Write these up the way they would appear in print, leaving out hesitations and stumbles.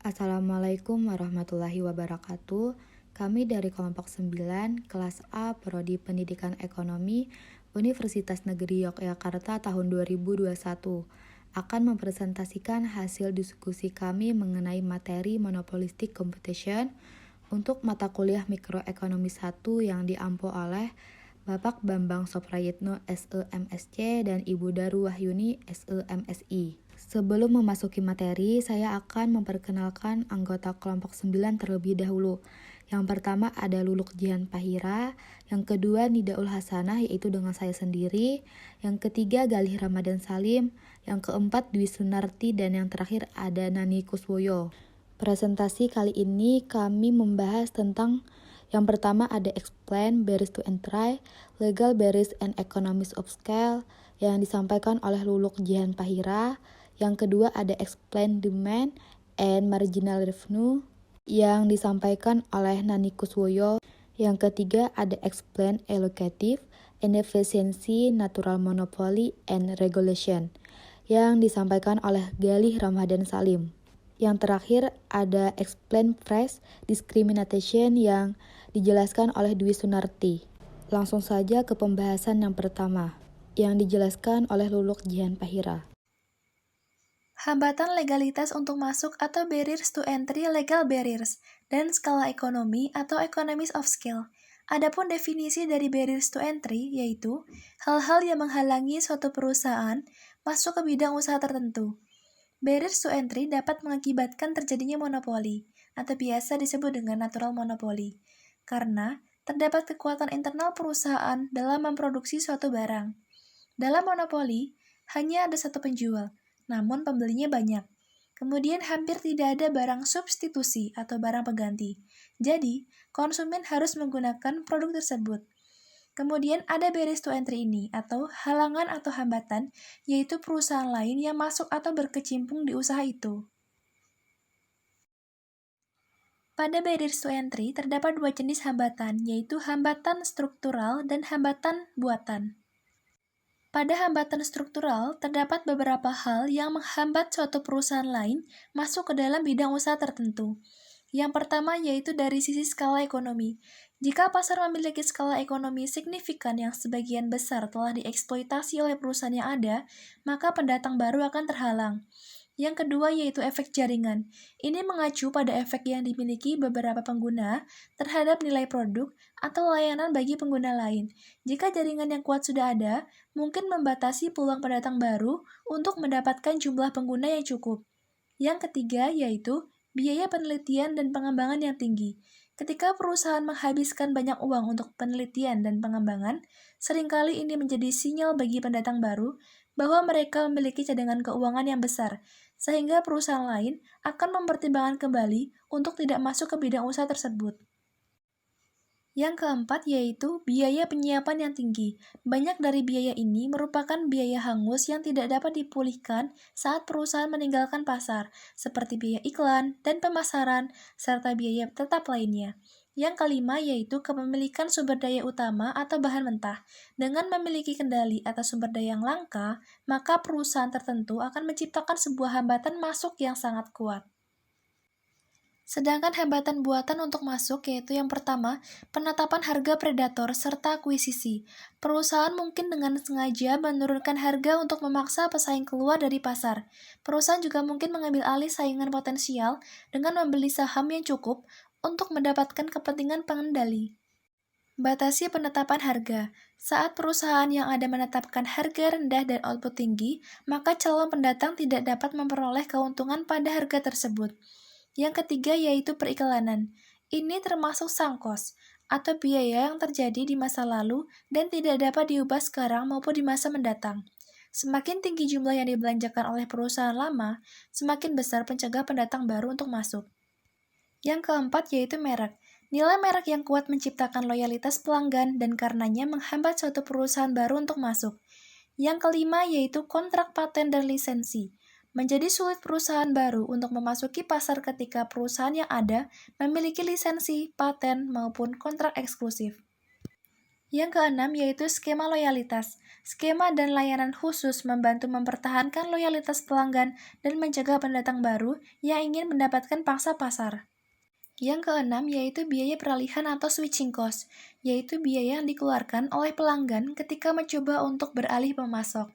Assalamualaikum warahmatullahi wabarakatuh. Kami dari kelompok 9, kelas A, Prodi Pendidikan Ekonomi, Universitas Negeri Yogyakarta tahun 2021, akan mempresentasikan hasil diskusi kami mengenai materi Monopolistic Competition untuk mata kuliah Mikroekonomi 1 yang diampu oleh Bapak Bambang Soprayitno SEMSC dan Ibu Daru Wahyuni SEMSI. Sebelum memasuki materi, saya akan memperkenalkan anggota kelompok 9 terlebih dahulu. Yang pertama ada Luluk Jihan Pahira, yang kedua Nidaul Hasanah yaitu dengan saya sendiri, yang ketiga Galih Ramadan Salim, yang keempat Dwi Sunarti, dan yang terakhir ada Nani Kuswoyo. Presentasi kali ini kami membahas tentang yang pertama ada explain barriers to entry, legal barriers and economies of scale yang disampaikan oleh Luluk Jihan Pahira. Yang kedua ada explain demand and marginal revenue yang disampaikan oleh Nani Kuswoyo. Yang ketiga ada explain allocative and efficiency natural monopoly and regulation yang disampaikan oleh Galih Ramadan Salim. Yang terakhir ada explain price discrimination yang dijelaskan oleh Dwi Sunarti. Langsung saja ke pembahasan yang pertama, yang dijelaskan oleh Luluk Jihan Pahira. Hambatan legalitas untuk masuk atau barriers to entry legal barriers, dan skala ekonomi atau economies of scale. Adapun definisi dari barriers to entry yaitu hal-hal yang menghalangi suatu perusahaan masuk ke bidang usaha tertentu. Barriers to entry dapat mengakibatkan terjadinya monopoli, atau biasa disebut dengan natural monopoly, karena terdapat kekuatan internal perusahaan dalam memproduksi suatu barang. Dalam monopoli, hanya ada satu penjual, namun pembelinya banyak. Kemudian hampir tidak ada barang substitusi atau barang pengganti. Jadi, konsumen harus menggunakan produk tersebut. Kemudian ada barriers to entry ini, atau halangan atau hambatan, yaitu perusahaan lain yang masuk atau berkecimpung di usaha itu. Pada barriers to entry, terdapat dua jenis hambatan, yaitu hambatan struktural dan hambatan buatan. Pada hambatan struktural, terdapat beberapa hal yang menghambat suatu perusahaan lain masuk ke dalam bidang usaha tertentu. Yang pertama yaitu dari sisi skala ekonomi. Jika pasar memiliki skala ekonomi signifikan yang sebagian besar telah dieksploitasi oleh perusahaan yang ada, maka pendatang baru akan terhalang. Yang kedua yaitu efek jaringan. Ini mengacu pada efek yang dimiliki beberapa pengguna terhadap nilai produk atau layanan bagi pengguna lain. Jika jaringan yang kuat sudah ada, mungkin membatasi peluang pendatang baru untuk mendapatkan jumlah pengguna yang cukup. Yang ketiga yaitu biaya penelitian dan pengembangan yang tinggi. Ketika perusahaan menghabiskan banyak uang untuk penelitian dan pengembangan, seringkali ini menjadi sinyal bagi pendatang baru bahwa mereka memiliki cadangan keuangan yang besar, sehingga perusahaan lain akan mempertimbangkan kembali untuk tidak masuk ke bidang usaha tersebut. Yang keempat yaitu biaya penyiapan yang tinggi. Banyak dari biaya ini merupakan biaya hangus yang tidak dapat dipulihkan saat perusahaan meninggalkan pasar, seperti biaya iklan dan pemasaran, serta biaya tetap lainnya. Yang kelima yaitu kepemilikan sumber daya utama atau bahan mentah. Dengan memiliki kendali atas sumber daya yang langka, maka perusahaan tertentu akan menciptakan sebuah hambatan masuk yang sangat kuat. Sedangkan hambatan buatan untuk masuk yaitu yang pertama, penetapan harga predator serta akuisisi. Perusahaan mungkin dengan sengaja menurunkan harga untuk memaksa pesaing keluar dari pasar. Perusahaan juga mungkin mengambil alih saingan potensial dengan membeli saham yang cukup untuk mendapatkan kepentingan pengendali. Batasi penetapan harga. Saat perusahaan yang ada menetapkan harga rendah dan output tinggi, maka calon pendatang tidak dapat memperoleh keuntungan pada harga tersebut. Yang ketiga yaitu periklanan. Ini termasuk sunk cost, atau biaya yang terjadi di masa lalu dan tidak dapat diubah sekarang maupun di masa mendatang. Semakin tinggi jumlah yang dibelanjakan oleh perusahaan lama, semakin besar pencegah pendatang baru untuk masuk. Yang keempat yaitu merek. Nilai merek yang kuat menciptakan loyalitas pelanggan dan karenanya menghambat suatu perusahaan baru untuk masuk. Yang kelima yaitu kontrak paten dan lisensi. Menjadi sulit perusahaan baru untuk memasuki pasar ketika perusahaan yang ada memiliki lisensi, paten, maupun kontrak eksklusif. Yang keenam yaitu skema loyalitas. Skema dan layanan khusus membantu mempertahankan loyalitas pelanggan dan mencegah pendatang baru yang ingin mendapatkan pangsa pasar. Yang keenam yaitu biaya peralihan atau switching cost, yaitu biaya yang dikeluarkan oleh pelanggan ketika mencoba untuk beralih pemasok.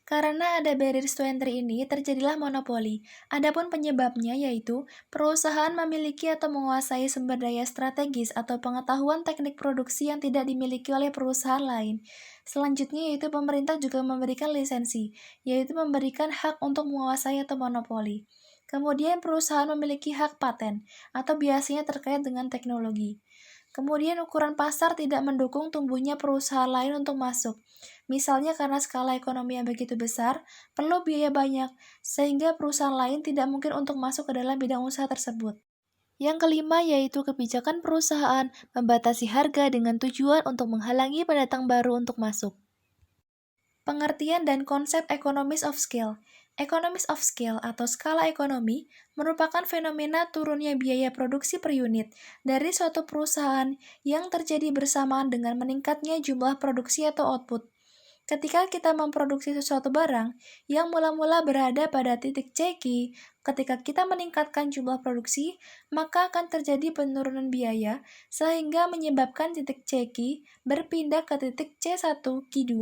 Karena ada barriers to entry ini, terjadilah monopoli. Adapun penyebabnya yaitu perusahaan memiliki atau menguasai sumber daya strategis atau pengetahuan teknik produksi yang tidak dimiliki oleh perusahaan lain. Selanjutnya yaitu pemerintah juga memberikan lisensi, yaitu memberikan hak untuk menguasai atau monopoli. Kemudian perusahaan memiliki hak paten, atau biasanya terkait dengan teknologi. Kemudian ukuran pasar tidak mendukung tumbuhnya perusahaan lain untuk masuk. Misalnya karena skala ekonomi yang begitu besar, perlu biaya banyak, sehingga perusahaan lain tidak mungkin untuk masuk ke dalam bidang usaha tersebut. Yang kelima yaitu kebijakan perusahaan membatasi harga dengan tujuan untuk menghalangi pendatang baru untuk masuk. Pengertian dan konsep economies of scale. Economies of scale atau skala ekonomi merupakan fenomena turunnya biaya produksi per unit dari suatu perusahaan yang terjadi bersamaan dengan meningkatnya jumlah produksi atau output. Ketika kita memproduksi sesuatu barang yang mula-mula berada pada titik CQ, ketika kita meningkatkan jumlah produksi, maka akan terjadi penurunan biaya sehingga menyebabkan titik CQ berpindah ke titik C1 Q2.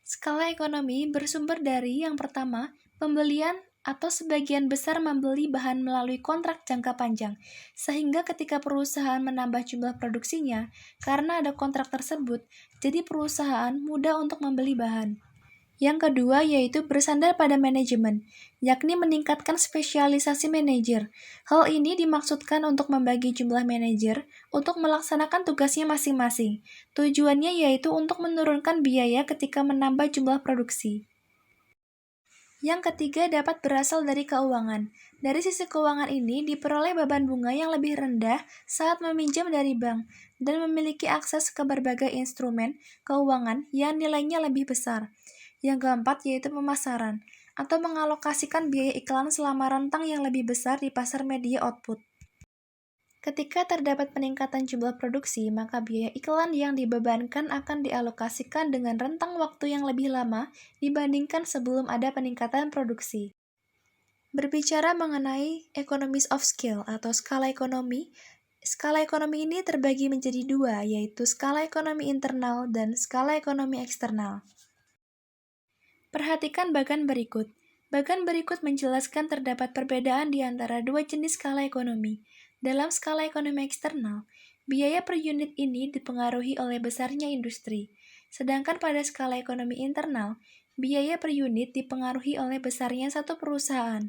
Skala ekonomi bersumber dari yang pertama, pembelian atau sebagian besar membeli bahan melalui kontrak jangka panjang, sehingga ketika perusahaan menambah jumlah produksinya, karena ada kontrak tersebut, jadi perusahaan mudah untuk membeli bahan. Yang kedua yaitu bersandar pada manajemen, yakni meningkatkan spesialisasi manajer. Hal ini dimaksudkan untuk membagi jumlah manajer untuk melaksanakan tugasnya masing-masing. Tujuannya yaitu untuk menurunkan biaya ketika menambah jumlah produksi. Yang ketiga dapat berasal dari keuangan. Dari sisi keuangan ini diperoleh beban bunga yang lebih rendah saat meminjam dari bank dan memiliki akses ke berbagai instrumen keuangan yang nilainya lebih besar. Yang keempat yaitu pemasaran, atau mengalokasikan biaya iklan selama rentang yang lebih besar di pasar media output. Ketika terdapat peningkatan jumlah produksi, maka biaya iklan yang dibebankan akan dialokasikan dengan rentang waktu yang lebih lama dibandingkan sebelum ada peningkatan produksi. Berbicara mengenai economies of scale atau skala ekonomi ini terbagi menjadi dua, yaitu skala ekonomi internal dan skala ekonomi eksternal. Perhatikan bagan berikut. Bagan berikut menjelaskan terdapat perbedaan di antara dua jenis skala ekonomi. Dalam skala ekonomi eksternal, biaya per unit ini dipengaruhi oleh besarnya industri. Sedangkan pada skala ekonomi internal, biaya per unit dipengaruhi oleh besarnya satu perusahaan.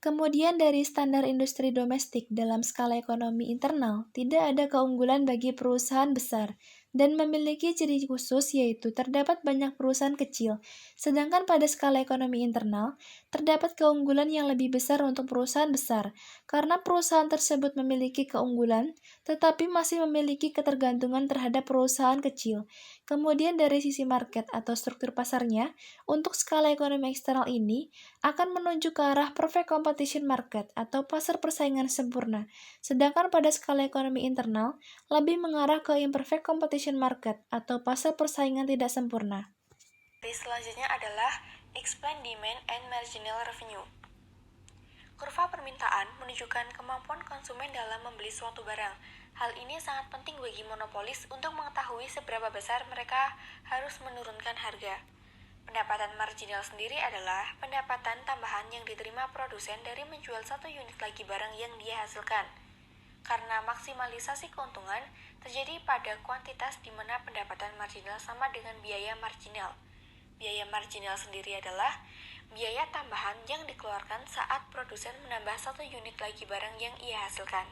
Kemudian dari standar industri domestik dalam skala ekonomi internal, tidak ada keunggulan bagi perusahaan besar dan memiliki ciri khusus yaitu terdapat banyak perusahaan kecil. Sedangkan pada skala ekonomi internal, terdapat keunggulan yang lebih besar untuk perusahaan besar karena perusahaan tersebut memiliki keunggulan tetapi masih memiliki ketergantungan terhadap perusahaan kecil. Kemudian dari sisi market atau struktur pasarnya, untuk skala ekonomi eksternal ini akan menuju ke arah perfect competition market atau pasar persaingan sempurna. Sedangkan pada skala ekonomi internal, lebih mengarah ke imperfect competition market atau pasar persaingan tidak sempurna. Selanjutnya adalah explain demand and marginal revenue. Kurva permintaan menunjukkan kemampuan konsumen dalam membeli suatu barang. Hal ini sangat penting bagi monopolis untuk mengetahui seberapa besar mereka harus menurunkan harga. Pendapatan marginal sendiri adalah pendapatan tambahan yang diterima produsen dari menjual satu unit lagi barang yang dia hasilkan. Karena maksimalisasi keuntungan terjadi pada kuantitas di mana pendapatan marginal sama dengan biaya marginal. Biaya marginal sendiri adalah biaya tambahan yang dikeluarkan saat produsen menambah satu unit lagi barang yang ia hasilkan.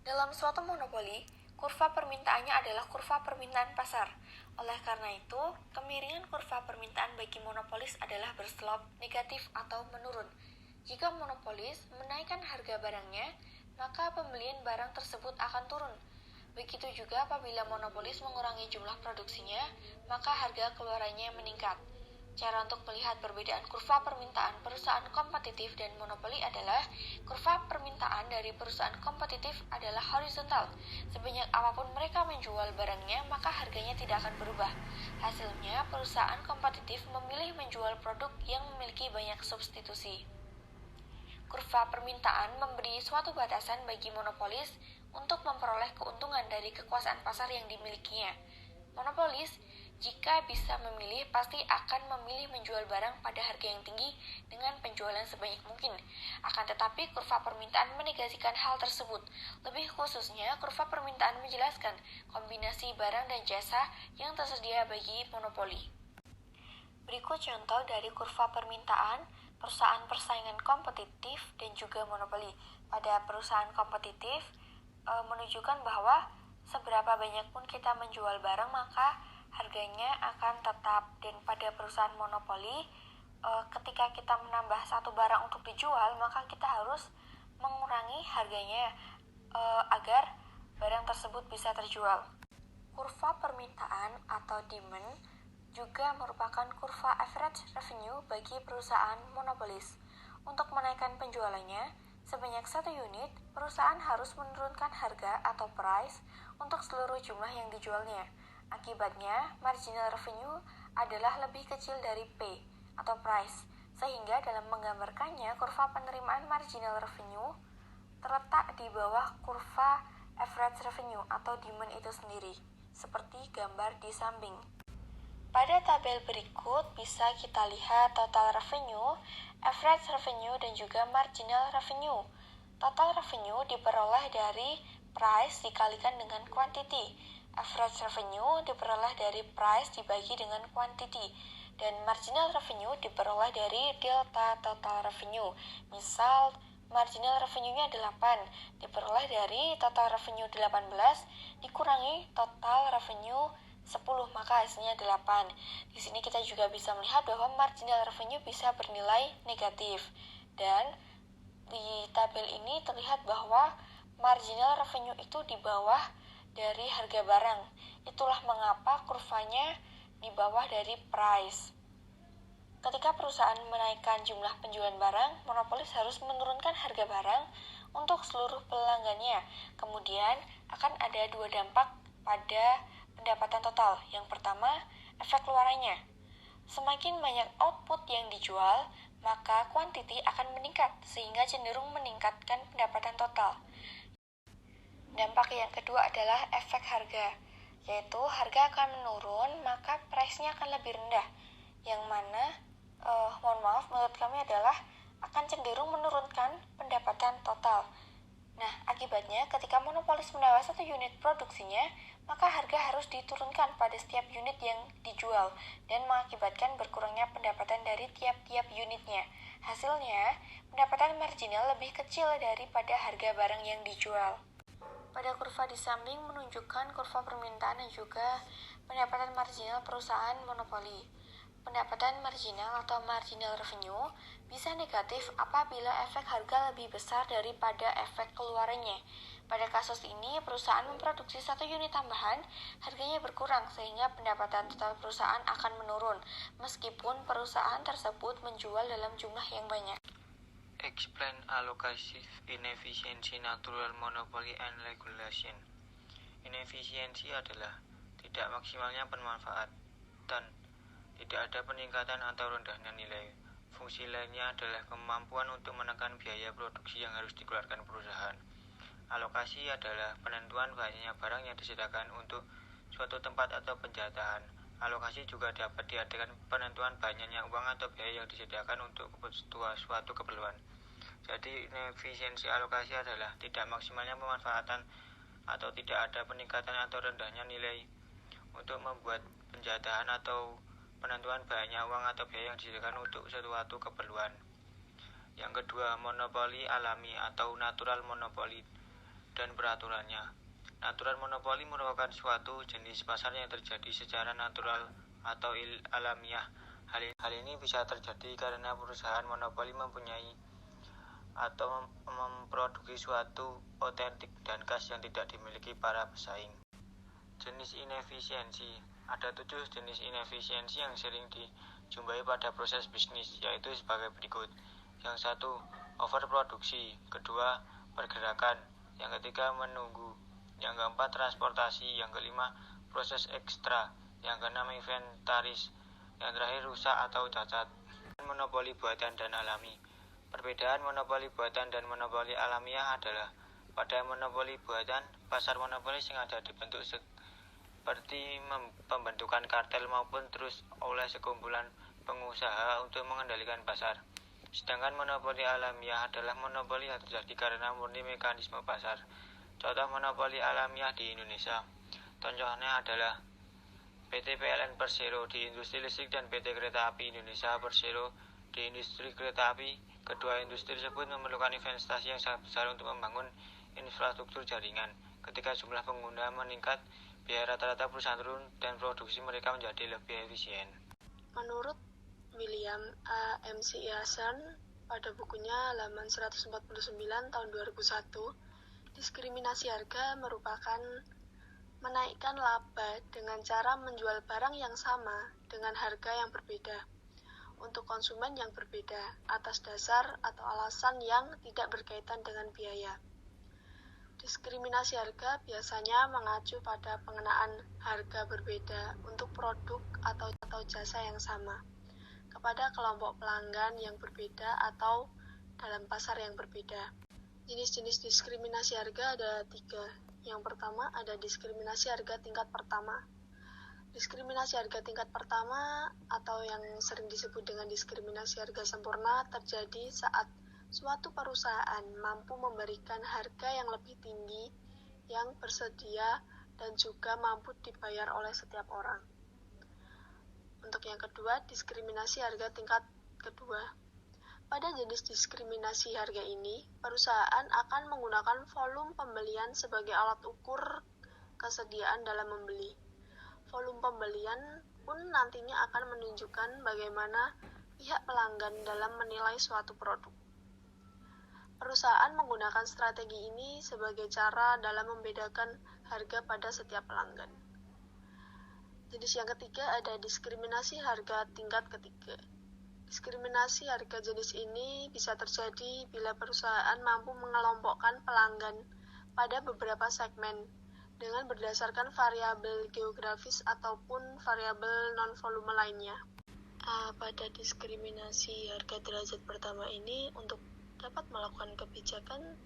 Dalam suatu monopoli, kurva permintaannya adalah kurva permintaan pasar. Oleh karena itu, kemiringan kurva permintaan bagi monopolis adalah berslop negatif atau menurun. Jika monopolis menaikkan harga barangnya, maka pembelian barang tersebut akan turun. Begitu juga apabila monopolis mengurangi jumlah produksinya, maka harga keluarannya meningkat. Cara untuk melihat perbedaan kurva permintaan perusahaan kompetitif dan monopoli adalah kurva permintaan dari perusahaan kompetitif adalah horizontal. Sebanyak apapun mereka menjual barangnya, maka harganya tidak akan berubah. Hasilnya, perusahaan kompetitif memilih menjual produk yang memiliki banyak substitusi. Kurva permintaan memberi suatu batasan bagi monopolis untuk memperoleh keuntungan dari kekuasaan pasar yang dimilikinya. Monopolis, jika bisa memilih, pasti akan memilih menjual barang pada harga yang tinggi dengan penjualan sebanyak mungkin. Akan tetapi, kurva permintaan menegasikan hal tersebut. Lebih khususnya, kurva permintaan menjelaskan kombinasi barang dan jasa yang tersedia bagi monopoli. Berikut contoh dari kurva permintaan perusahaan persaingan kompetitif dan juga monopoli. Pada perusahaan kompetitif, menunjukkan bahwa seberapa banyak pun kita menjual barang, maka harganya akan tetap. Dan pada perusahaan monopoli, ketika kita menambah satu barang untuk dijual, maka kita harus mengurangi harganya agar barang tersebut bisa terjual. Kurva permintaan atau demand juga merupakan kurva average revenue bagi perusahaan monopolis. Untuk menaikkan penjualannya, sebanyak 1 unit, perusahaan harus menurunkan harga atau price untuk seluruh jumlah yang dijualnya. Akibatnya, marginal revenue adalah lebih kecil dari P atau price, sehingga dalam menggambarkannya, kurva penerimaan marginal revenue terletak di bawah kurva average revenue atau demand itu sendiri, seperti gambar di samping. Pada tabel berikut bisa kita lihat total revenue, average revenue, dan juga marginal revenue. Total revenue diperoleh dari price dikalikan dengan quantity. Average revenue diperoleh dari price dibagi dengan quantity. Dan marginal revenue diperoleh dari delta total revenue. Misal, marginal revenue-nya 8, diperoleh dari total revenue 18, dikurangi total revenue 10, maka hasilnya 8. Di sini kita juga bisa melihat bahwa marginal revenue bisa bernilai negatif. Dan di tabel ini terlihat bahwa marginal revenue itu di bawah dari harga barang. Itulah mengapa kurvanya di bawah dari price. Ketika perusahaan menaikkan jumlah penjualan barang, monopolis harus menurunkan harga barang untuk seluruh pelanggannya. Kemudian akan ada 2 dampak pada pendapatan total. Yang pertama, efek luarannya. Semakin banyak output yang dijual, maka quantity akan meningkat, sehingga cenderung meningkatkan pendapatan total. Dampak yang kedua adalah efek harga, yaitu harga akan menurun, maka price-nya akan lebih rendah. Yang mana, menurut kami adalah akan cenderung menurunkan pendapatan total. Nah, akibatnya ketika monopolis menambah 1 unit produksinya, maka harga harus diturunkan pada setiap unit yang dijual dan mengakibatkan berkurangnya pendapatan dari tiap-tiap unitnya. Hasilnya, pendapatan marginal lebih kecil daripada harga barang yang dijual. Pada kurva di samping menunjukkan kurva permintaan dan juga pendapatan marginal perusahaan monopoli. Pendapatan marginal atau marginal revenue bisa negatif apabila efek harga lebih besar daripada efek keluarannya. Pada kasus ini, perusahaan memproduksi 1 unit tambahan, harganya berkurang sehingga pendapatan total perusahaan akan menurun, meskipun perusahaan tersebut menjual dalam jumlah yang banyak. Explain allocative inefficiency, natural monopoly, and regulation. Inefisiensi adalah tidak maksimalnya pemanfaatan, tidak ada peningkatan atau rendahnya nilai. Fungsi lainnya adalah kemampuan untuk menekan biaya produksi yang harus dikeluarkan perusahaan. Alokasi adalah penentuan banyaknya barang yang disediakan untuk suatu tempat atau penjatahan. Alokasi juga dapat diartikan penentuan banyaknya uang atau biaya yang disediakan untuk suatu keperluan. Jadi, inefisiensi alokasi adalah tidak maksimalnya pemanfaatan atau tidak ada peningkatan atau rendahnya nilai untuk membuat penjatahan atau penentuan banyaknya uang atau biaya yang disediakan untuk suatu keperluan. Yang kedua, monopoli alami atau natural monopoli dan peraturannya. Natural monopoli merupakan suatu jenis pasar yang terjadi secara natural atau alamiah. Hal ini bisa terjadi karena perusahaan monopoli mempunyai atau memproduksi suatu otentik dan khas yang tidak dimiliki para pesaing. Jenis inefisiensi. Ada 7 jenis inefisiensi yang sering dijumpai pada proses bisnis, yaitu sebagai berikut. Yang satu, overproduksi. Kedua, pergerakan. Yang ketiga, menunggu. Yang keempat, transportasi. Yang kelima, proses ekstra. Yang keenam, inventaris. Yang terakhir, rusak atau cacat. Monopoli buatan dan alami. Perbedaan monopoli buatan dan monopoli alamiah adalah pada monopoli buatan, pasar monopolis yang ada dibentuk seperti pembentukan kartel maupun terus oleh sekumpulan pengusaha untuk mengendalikan pasar. Sedangkan monopoli alamiah adalah monopoli yang terjadi karena murni mekanisme pasar. Contoh monopoli alamiah di Indonesia. Contohnya adalah PT PLN Persero di industri listrik dan PT Kereta Api Indonesia Persero di industri kereta api. Kedua industri tersebut memerlukan investasi yang sangat besar untuk membangun infrastruktur jaringan. Ketika jumlah pengguna meningkat, biaya rata-rata perusahaan turun dan produksi mereka menjadi lebih efisien. Menurut William A. McIasan pada bukunya halaman 149 tahun 2001, diskriminasi harga merupakan menaikkan laba dengan cara menjual barang yang sama dengan harga yang berbeda untuk konsumen yang berbeda atas dasar atau alasan yang tidak berkaitan dengan biaya. Diskriminasi harga biasanya mengacu pada pengenaan harga berbeda untuk produk atau jasa yang sama kepada kelompok pelanggan yang berbeda atau dalam pasar yang berbeda. Jenis-jenis diskriminasi harga ada 3. Yang pertama ada diskriminasi harga tingkat pertama. Diskriminasi harga tingkat pertama atau yang sering disebut dengan diskriminasi harga sempurna terjadi saat suatu perusahaan mampu memberikan harga yang lebih tinggi yang bersedia dan juga mampu dibayar oleh setiap orang. Untuk yang kedua, diskriminasi harga tingkat kedua. Pada jenis diskriminasi harga ini, perusahaan akan menggunakan volume pembelian sebagai alat ukur kesediaan dalam membeli. Volume pembelian pun nantinya akan menunjukkan bagaimana pihak pelanggan dalam menilai suatu produk. Perusahaan menggunakan strategi ini sebagai cara dalam membedakan harga pada setiap pelanggan. Jenis yang ketiga ada diskriminasi harga tingkat ketiga. Diskriminasi harga jenis ini bisa terjadi bila perusahaan mampu mengelompokkan pelanggan pada beberapa segmen dengan berdasarkan variabel geografis ataupun variabel non-volume lainnya. Pada diskriminasi harga derajat pertama ini, untuk dapat melakukan kebijakan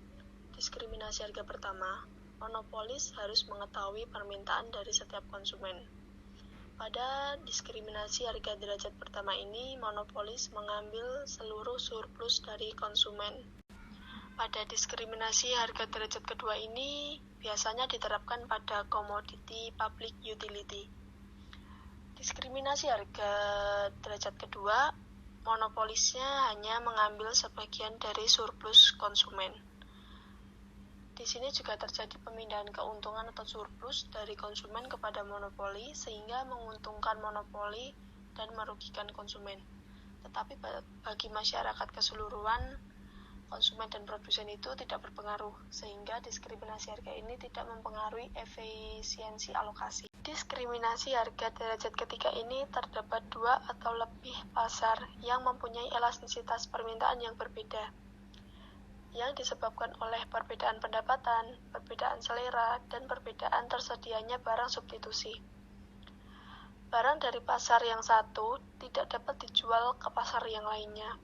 diskriminasi harga pertama, monopolis harus mengetahui permintaan dari setiap konsumen. Pada diskriminasi harga derajat pertama ini, monopolis mengambil seluruh surplus dari konsumen. Pada diskriminasi harga derajat kedua ini, biasanya diterapkan pada komoditi public utility. Diskriminasi harga derajat kedua, monopolisnya hanya mengambil sebagian dari surplus konsumen. Di sini juga terjadi pemindahan keuntungan atau surplus dari konsumen kepada monopoli sehingga menguntungkan monopoli dan merugikan konsumen. Tetapi bagi masyarakat keseluruhan, konsumen dan produsen itu tidak berpengaruh sehingga diskriminasi harga ini tidak mempengaruhi efisiensi alokasi. Diskriminasi harga derajat ketiga ini terdapat 2 atau lebih pasar yang mempunyai elastisitas permintaan yang berbeda, yang disebabkan oleh perbedaan pendapatan, perbedaan selera, dan perbedaan tersedianya barang substitusi. Barang dari pasar yang satu tidak dapat dijual ke pasar yang lainnya,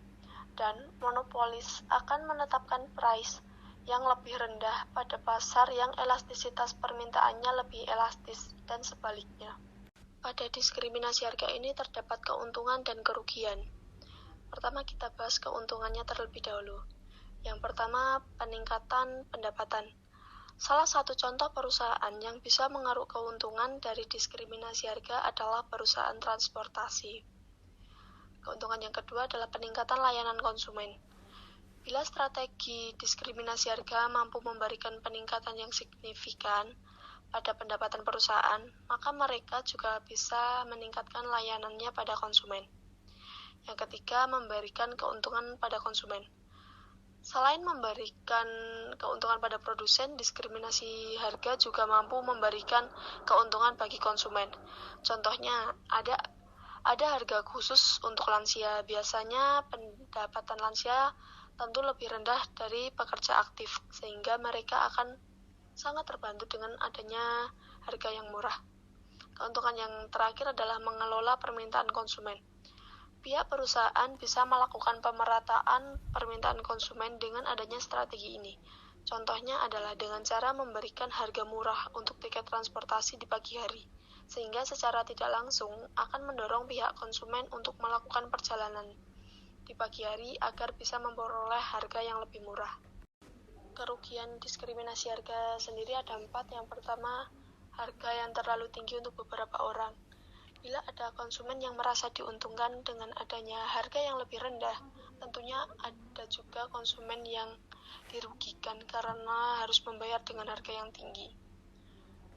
dan monopolis akan menetapkan price yang lebih rendah pada pasar yang elastisitas permintaannya lebih elastis dan sebaliknya. Pada diskriminasi harga ini terdapat keuntungan dan kerugian. Pertama kita bahas keuntungannya terlebih dahulu. Yang pertama, peningkatan pendapatan. Salah satu contoh perusahaan yang bisa mengeruk keuntungan dari diskriminasi harga adalah perusahaan transportasi. Keuntungan yang kedua adalah peningkatan layanan konsumen. Bila strategi diskriminasi harga mampu memberikan peningkatan yang signifikan pada pendapatan perusahaan, maka mereka juga bisa meningkatkan layanannya pada konsumen. Yang ketiga, memberikan keuntungan pada konsumen. Selain memberikan keuntungan pada produsen, diskriminasi harga juga mampu memberikan keuntungan bagi konsumen. Contohnya, ada Ada harga khusus untuk lansia. Biasanya pendapatan lansia tentu lebih rendah dari pekerja aktif, sehingga mereka akan sangat terbantu dengan adanya harga yang murah. Keuntungan yang terakhir adalah mengelola permintaan konsumen. Pihak perusahaan bisa melakukan pemerataan permintaan konsumen dengan adanya strategi ini. Contohnya adalah dengan cara memberikan harga murah untuk tiket transportasi di pagi hari, sehingga secara tidak langsung akan mendorong pihak konsumen untuk melakukan perjalanan di pagi hari agar bisa memperoleh harga yang lebih murah. Kerugian diskriminasi harga sendiri ada 4. Yang pertama, harga yang terlalu tinggi untuk beberapa orang. Bila ada konsumen yang merasa diuntungkan dengan adanya harga yang lebih rendah, tentunya ada juga konsumen yang dirugikan karena harus membayar dengan harga yang tinggi.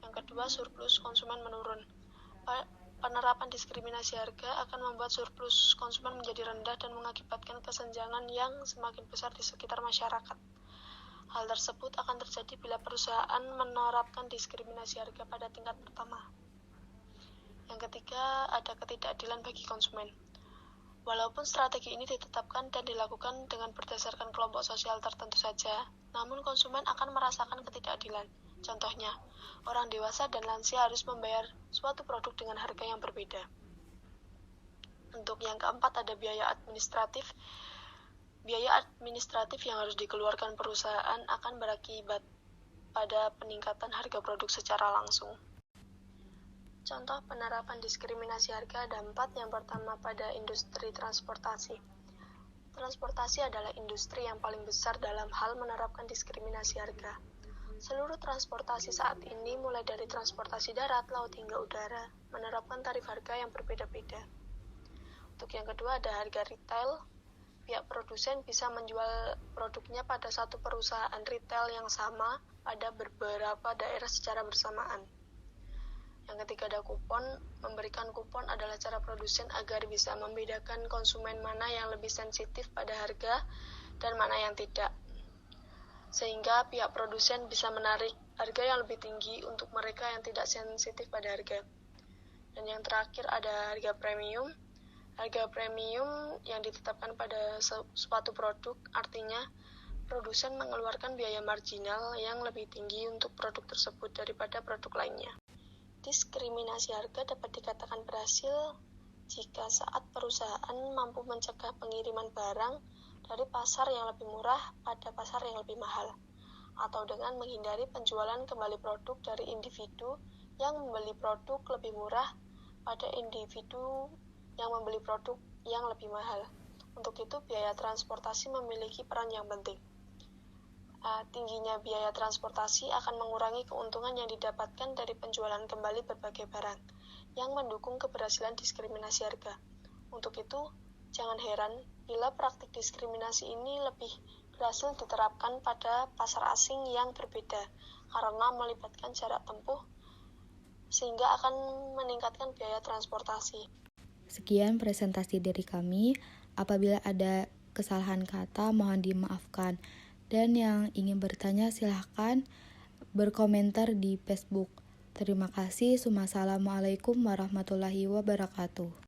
Yang kedua, surplus konsumen menurun. Penerapan diskriminasi harga akan membuat surplus konsumen menjadi rendah dan mengakibatkan kesenjangan yang semakin besar di sekitar masyarakat. Hal tersebut akan terjadi bila perusahaan menerapkan diskriminasi harga pada tingkat pertama. Yang ketiga, ada ketidakadilan bagi konsumen. Walaupun strategi ini ditetapkan dan dilakukan dengan berdasarkan kelompok sosial tertentu saja, namun konsumen akan merasakan ketidakadilan. Contohnya, orang dewasa dan lansia harus membayar suatu produk dengan harga yang berbeda. Untuk yang keempat, ada biaya administratif. Biaya administratif yang harus dikeluarkan perusahaan akan berakibat pada peningkatan harga produk secara langsung. Contoh penerapan diskriminasi harga ada 4. Yang pertama, pada industri transportasi. Transportasi adalah industri yang paling besar dalam hal menerapkan diskriminasi harga. Seluruh transportasi saat ini, mulai dari transportasi darat, laut, hingga udara, menerapkan tarif harga yang berbeda-beda. Untuk yang kedua, ada harga retail. Pihak produsen bisa menjual produknya pada satu perusahaan retail yang sama pada beberapa daerah secara bersamaan. Yang ketiga, ada kupon. Memberikan kupon adalah cara produsen agar bisa membedakan konsumen mana yang lebih sensitif pada harga dan mana yang tidak, sehingga pihak produsen bisa menarik harga yang lebih tinggi untuk mereka yang tidak sensitif pada harga. Dan yang terakhir, ada harga premium. Harga premium yang ditetapkan pada suatu produk, artinya produsen mengeluarkan biaya marginal yang lebih tinggi untuk produk tersebut daripada produk lainnya. Diskriminasi harga dapat dikatakan berhasil jika saat perusahaan mampu mencegah pengiriman barang dari pasar yang lebih murah pada pasar yang lebih mahal, atau dengan menghindari penjualan kembali produk dari individu yang membeli produk lebih murah pada individu yang membeli produk yang lebih mahal. Untuk itu, biaya transportasi memiliki peran yang penting. Tingginya biaya transportasi akan mengurangi keuntungan yang didapatkan dari penjualan kembali berbagai barang, yang mendukung keberhasilan diskriminasi harga. Untuk itu, jangan heran bila praktik diskriminasi ini lebih berhasil diterapkan pada pasar asing yang berbeda, karena melibatkan jarak tempuh, sehingga akan meningkatkan biaya transportasi. Sekian presentasi dari kami. Apabila ada kesalahan kata, mohon dimaafkan. Dan yang ingin bertanya silahkan berkomentar di Facebook. Terima kasih. Wassalamualaikum warahmatullahi wabarakatuh.